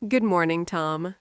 Good morning, Tom.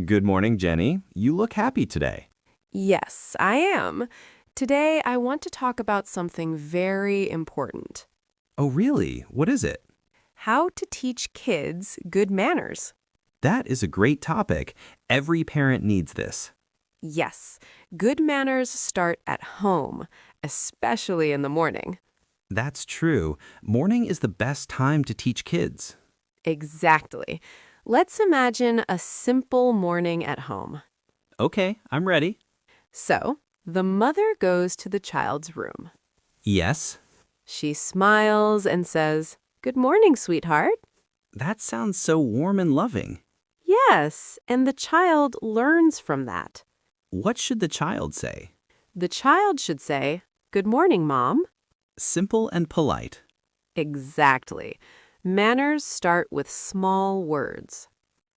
Good morning, Jenny. You look happy today. Yes, I am. Today, I want to talk about something very important. Oh, really? What is it? How to teach kids good manners. That is a great topic. Every parent needs this. Yes, good manners start at home, especially in the morning. That's true. Morning is the best time to teach kids. Exactly. Let's imagine a simple morning at home. Okay, I'm ready. So, the mother goes to the child's room. Yes. She smiles and says, "Good morning, sweetheart." That sounds so warm and loving. Yes, and the child learns from that. What should the child say? The child should say, "Good morning, Mom." Simple and polite. Exactly. Manners start with small words.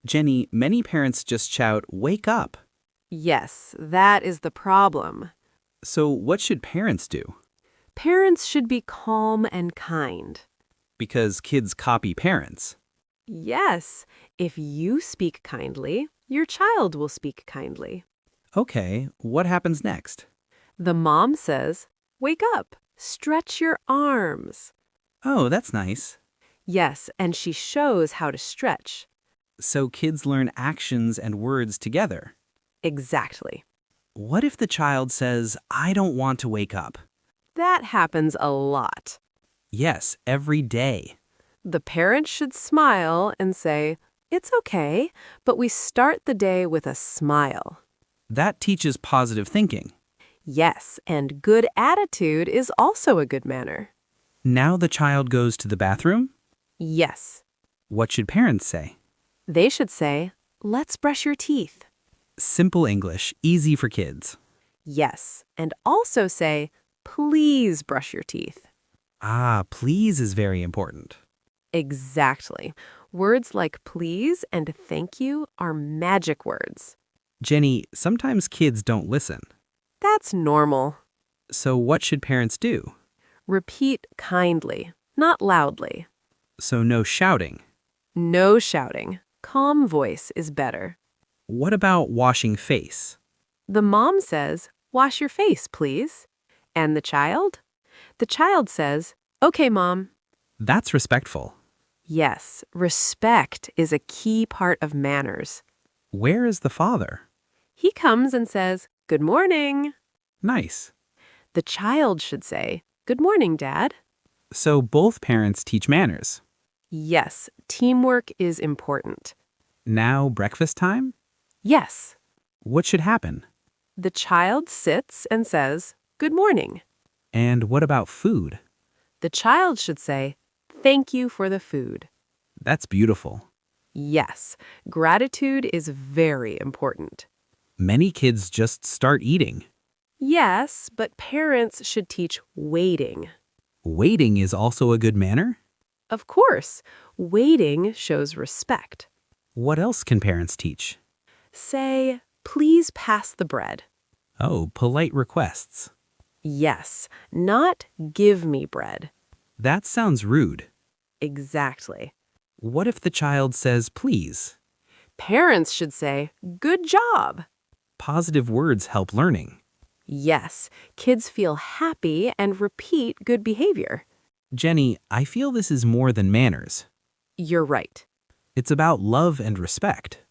Jenny, many parents just shout, "Wake up." Yes, that is the problem. So, what should parents do? Parents should be calm and kind. Because kids copy parents. Yes, if you speak kindly, your child will speak kindly. Okay, what happens next? The mom says, "Wake up, stretch your arms." Oh, that's nice. Yes, and she shows how to stretch. So kids learn actions and words together. Exactly. What if the child says, "I don't want to wake up"? That happens a lot. Yes, every day. The parent should smile and say, "It's okay, but we start the day with a smile." That teaches positive thinking. Yes, and good attitude is also a good manner. Now the child goes to the bathroom? Yes. What should parents say? They should say, "Let's brush your teeth." Simple English, easy for kids. Yes, and also say, "Please brush your teeth." Ah, please is very important. Exactly. Words like please and thank you are magic words. Jenny, sometimes kids don't listen. That's normal. So what should parents do? Repeat kindly, not loudly. So no shouting. No shouting. Calm voice is better. What about washing face? The mom says, "Wash your face, please." And the child? The child says, "Okay, Mom." That's respectful. Yes, respect is a key part of manners. Where is the father? He comes and says, "Good morning." Nice. The child should say, "Good morning, Dad." So both parents teach manners. Yes, teamwork is important. Now breakfast time? Yes. What should happen? The child sits and says, "Good morning." And what about food? The child should say, "Thank you for the food." That's beautiful. Yes, gratitude is very important. Many kids just start eating. Yes, but parents should teach waiting. Waiting is also a good manner? Of course, waiting shows respect. What else can parents teach? Say, "Please pass the bread." Oh, polite requests. Yes, not "give me bread." That sounds rude. Exactly. What if the child says please? Parents should say, "Good job." Positive words help learning. Yes, kids feel happy and repeat good behavior. Jenny, I feel this is more than manners. You're right. It's about love and respect.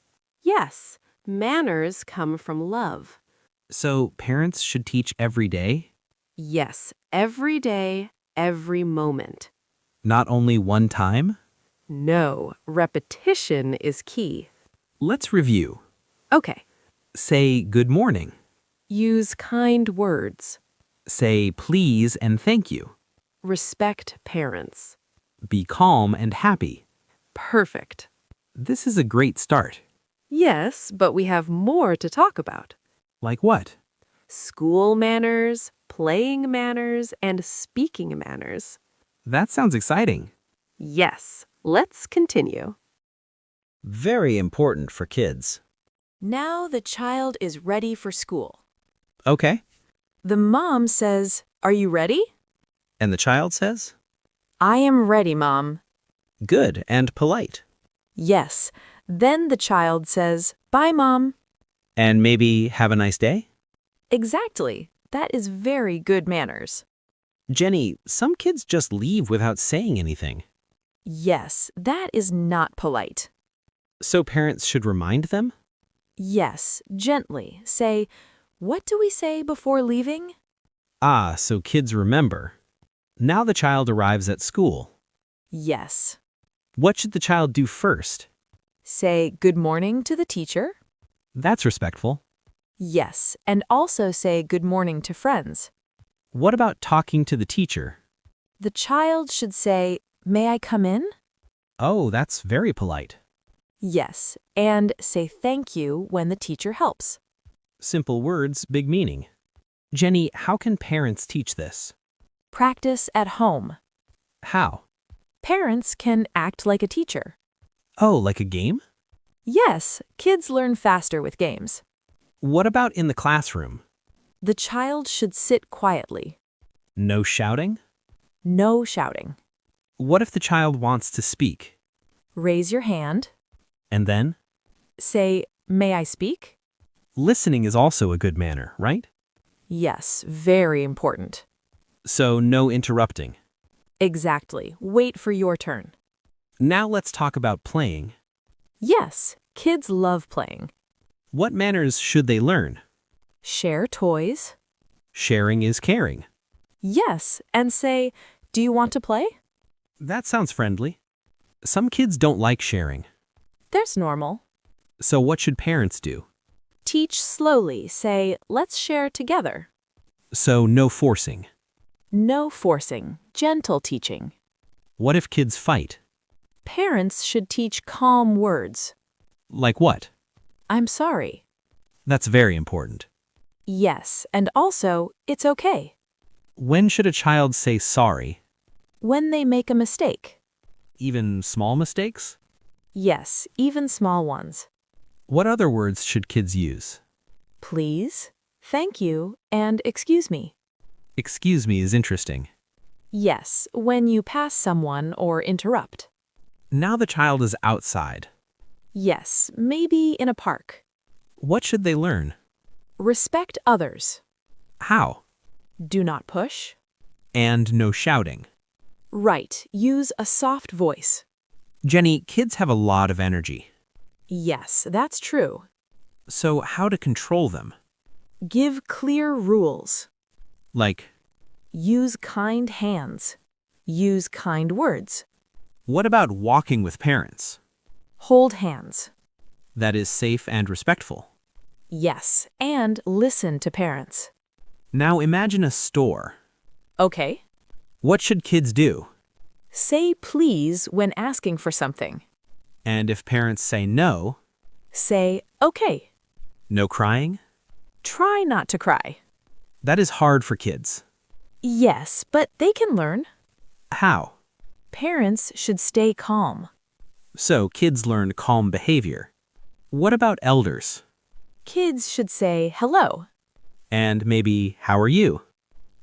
Yes, manners come from love. So parents should teach every day? Yes, every day, every moment. Not only one time? No, repetition is key. Let's review. Okay, Say good morning. use kind words. Say please and thank you. Respect parents. Be calm and happy. Perfect. This is a great start. Yes, but we have more to talk about. Like what? School manners, playing manners, and speaking manners. That sounds exciting. Yes, let's continue. Very important for kids. Now the child is ready for school. Okay. The mom says, "Are you ready?" And the child says, "I am ready, Mom." "Good and polite." Yes, Then the child says, "Bye, Mom." And maybe have a nice day? Exactly. That is very good manners. Jenny, some kids just leave without saying anything. Yes, that is not polite. So parents should remind them? Yes, gently. Say, "What do we say before leaving?" Ah, so kids remember. Now the child arrives at school. Yes. What should the child do first? Say good morning to the teacher. That's respectful. Yes, and also say good morning to friends. What about talking to the teacher? The child should say, "May I come in?" Oh, that's very polite. Yes, and say thank you when the teacher helps. Simple words, big meaning. Jenny, how can parents teach this? Practice at home. How? Parents can act like a teacher. Oh, like a game? Yes, kids learn faster with games. What about in the classroom? The child should sit quietly. No shouting? No shouting. What if the child wants to speak? Raise your hand. And then? Say, "May I speak?" Listening is also a good manner, right? Yes, very important. So no interrupting. Exactly. Wait for your turn. Now let's talk about playing. Yes, kids love playing. What manners should they learn? Share toys. Sharing is caring. Yes, and say, "Do you want to play?" That sounds friendly. Some kids don't like sharing. That's normal. So what should parents do? Teach slowly. Say, "Let's share together." So no forcing. No forcing. Gentle teaching. What if kids fight? Parents should teach calm words. Like what? "I'm sorry." That's very important. Yes, and also, "It's okay." When should a child say sorry? When they make a mistake. Even small mistakes? Yes, even small ones. What other words should kids use? Please, thank you, and excuse me. Excuse me is interesting. Yes, when you pass someone or interrupt. Now the child is outside. Yes, maybe in a park. What should they learn? Respect others. How? Do not push. And no shouting. Right, use a soft voice. Jenny, kids have a lot of energy. Yes, that's true. So how to control them? Give clear rules. Like, Use kind hands. Use kind words. what about walking with parents? Hold hands. That is safe and respectful. Yes, and listen to parents. Now imagine a store. Okay. What should kids do? Say please when asking for something. And if parents say no, Say okay. no crying? Try not to cry. That is hard for kids. Yes, but they can learn. How? Parents should stay calm. So kids learn calm behavior. What about elders? Kids should say hello. And maybe, how are you?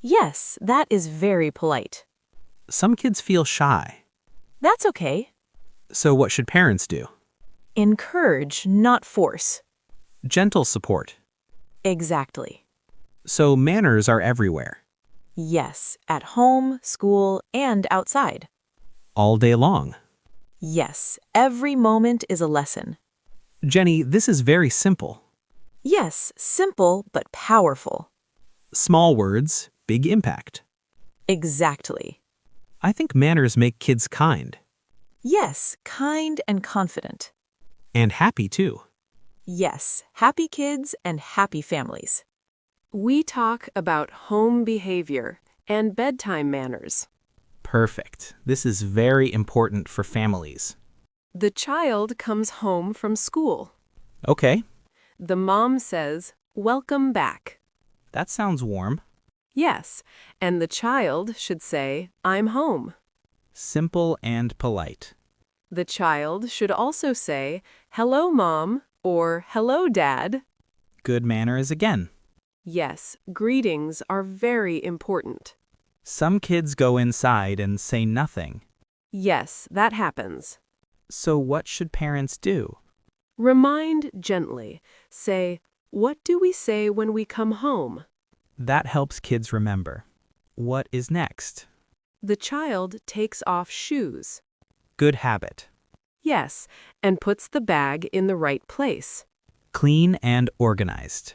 Yes, that is very polite. Some kids feel shy. That's okay. So what should parents do? Encourage, not force. Gentle support. Exactly. So manners are everywhere. Yes, at home, school, and outside. All day long. Yes, every moment is a lesson. Jenny, this is very simple. Yes, simple but powerful. Small words, big impact. Exactly. I think manners make kids kind. Yes, kind and confident. And happy too. Yes, happy kids and happy families. We talk about home behavior and bedtime manners. Perfect. This is very important for families. The child comes home from school. Okay, The mom says, "Welcome back." that sounds warm. Yes, and the child should say, "I'm home." Simple and polite. The child should also say, "Hello, Mom," or "Hello, Dad." Good manners again. Yes, greetings are very important. Some kids go inside and say nothing. Yes, that happens. So what should parents do? Remind gently. Say, what do we say when we come home? That helps kids remember. What is next? The child takes off shoes. Good habit. Yes, and puts the bag in the right place. Clean and organized.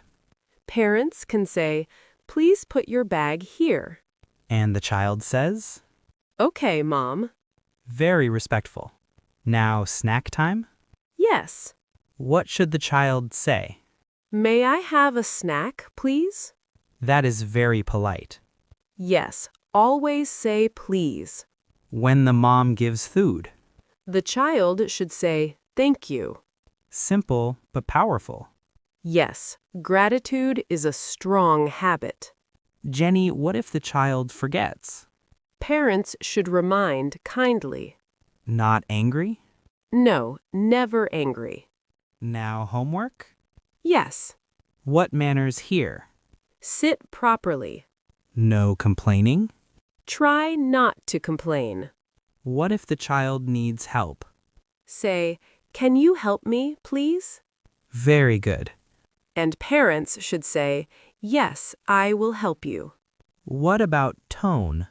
Parents can say, please put your bag here. And the child says, Okay, Mom. very respectful. Now, snack time? Yes. What should the child say? May I have a snack, please? That is very polite. Yes, always say please. When the mom gives food. The child should say thank you. Simple but powerful. Yes, gratitude is a strong habit. Jenny, what if the child forgets? Parents should remind kindly. Not angry? No, never angry. Now homework? Yes, What manners here? sit properly. No complaining? Try not to complain. What if the child needs help? Say, can you help me, please? Very good. And parents should say, yes, I will help you. What about tone?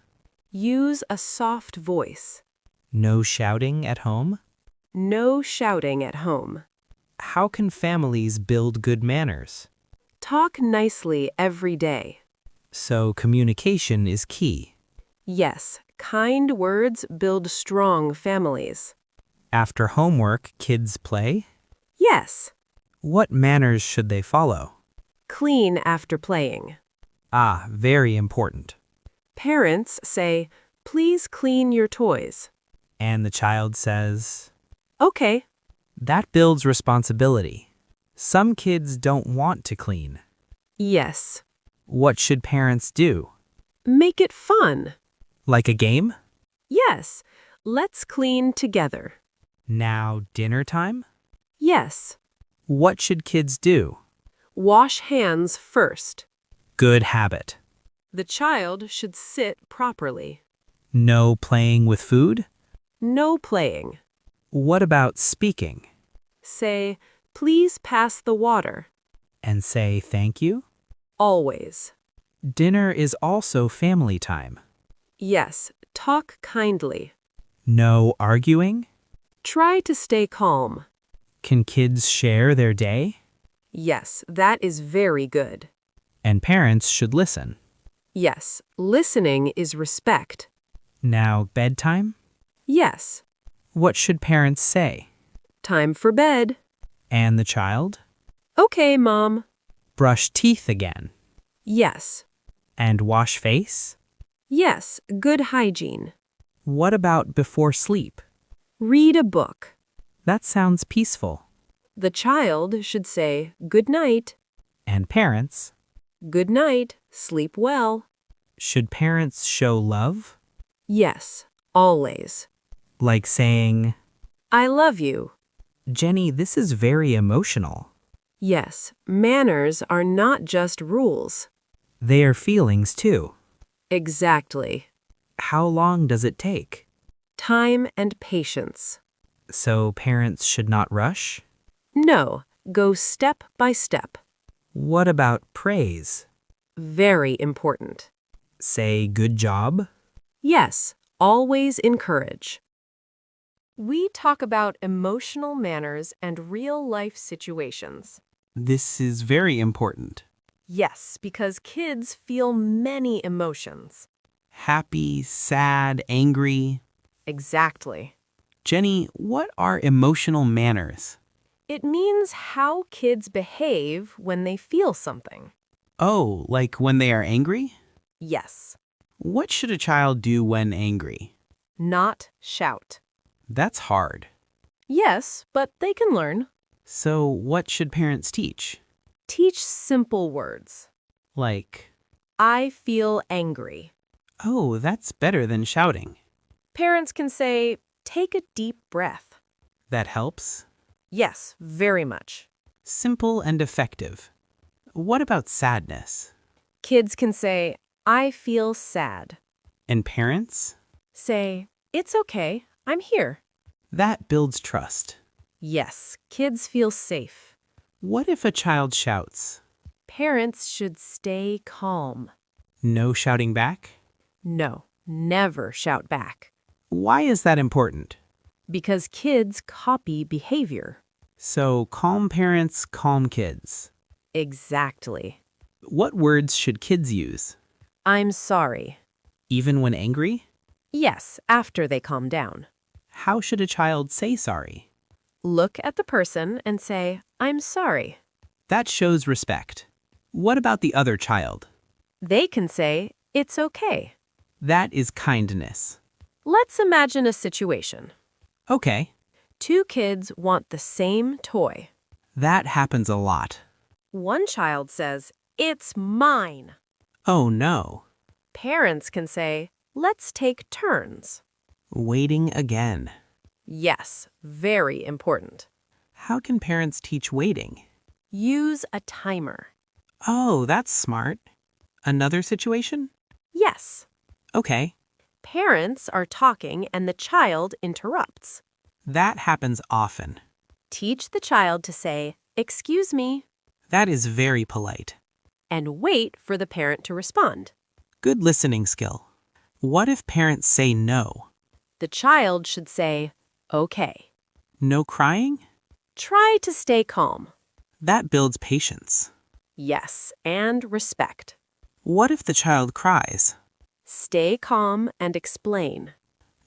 Use a soft voice. No shouting at home? No shouting at home. How can families build good manners? Talk nicely every day. So communication is key. Yes, kind words build strong families. After homework, kids play? Yes, What manners should they follow? clean after playing. Ah, very important. Parents say, please clean your toys. And the child says, Okay, that builds responsibility. Some kids don't want to clean. yes. What should parents do? Make it fun. Like a game? Yes, let's clean together. Now dinner time? Yes, What should kids do? wash hands first. Good habit. The child should sit properly. No playing with food? No playing. What about speaking? Say, please pass the water. And say thank you? Always. Dinner is also family time. Yes, talk kindly. No arguing? Try to stay calm. Can kids share their day? Yes, that is very good. And parents should listen. Yes, listening is respect. Now bedtime? Yes, What should parents say? time for bed. And the child? Okay, Mom. Brush teeth again. Yes, And wash face? yes, good hygiene. What about before sleep? Read a book. That sounds peaceful. The child should say, good night. And parents? Good night, sleep well. Should parents show love? Yes, always. Like saying, I love you. Jenny, this is very emotional. Yes, manners are not just rules. They are feelings too. Exactly. How long does it take? Time and patience. So parents should not rush? No, go step by step. What about praise? Very important. Say good job? Yes, always encourage. We talk about emotional manners and real-life situations. This is very important. Yes, because kids feel many emotions. Happy, sad, angry. Exactly. Jenny, what are emotional manners? It means how kids behave when they feel something. Oh, like when they are angry? Yes. What should a child do when angry? Not shout. That's hard. Yes, but they can learn. So, what should parents teach? Teach simple words. Like, I feel angry. oh, that's better than shouting. Parents can say, take a deep breath. That helps. Yes, very much. Simple and effective. What about sadness? Kids can say, I feel sad. And parents? Say, it's okay, I'm here. That builds trust. Yes, kids feel safe. What if a child shouts? Parents should stay calm. No shouting back? No, never shout back. Why is that important? Because kids copy behavior. So, calm parents, calm kids. Exactly. What words should kids use? I'm sorry. Even when angry? Yes, after they calm down. How should a child say sorry? Look at the person and say, I'm sorry. That shows respect. What about the other child? They can say, it's okay. That is kindness. Let's imagine a situation. Okay, Two kids want the same toy. that happens a lot. One child says, it's mine. Oh no. Parents can say, let's take turns. Waiting again. Yes, very important. How can parents teach waiting? Use a timer. Oh, that's smart. Another situation? Yes. Okay, Parents are talking and the child interrupts. that happens often. Teach the child to say, excuse me, That is very polite. and wait for the parent to respond. Good listening skill. What if parents say no? The child should say, okay. No crying? Try to stay calm. That builds patience. Yes, and respect. What if the child cries? Stay calm and explain.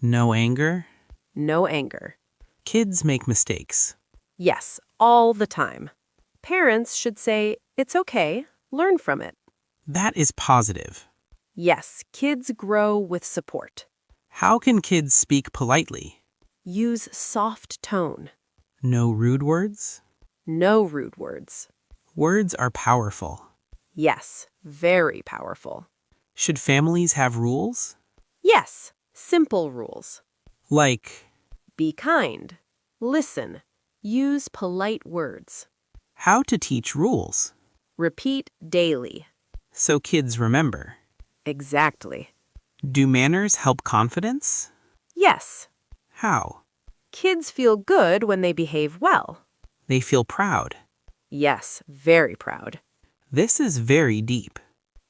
No anger? No anger. Kids make mistakes. Yes, all the time. Parents should say, it's okay, learn from it. That is positive. Yes, kids grow with support. How can kids speak politely? Use soft tone. No rude words? No rude words. Words are powerful. Yes, very powerful. Should families have rules? Yes, simple rules. Like, Be kind. Listen. Use polite words. how to teach rules Repeat daily. so kids remember. Exactly. Do manners help confidence? Yes, How? kids feel good when they behave well. They feel proud. Yes, very proud. This is very deep.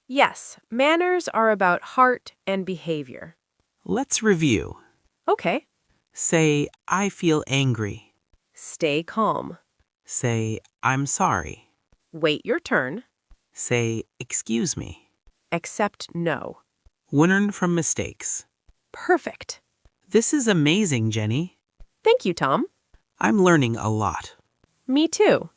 Yes, manners are about heart and behavior. Let's review. Okay. Say, I feel angry. Stay calm. Say, I'm sorry. Wait your turn. Say, excuse me. Accept no. Learn from mistakes. Perfect. This is amazing, Jenny. Thank you, Tom. I'm learning a lot. Me too.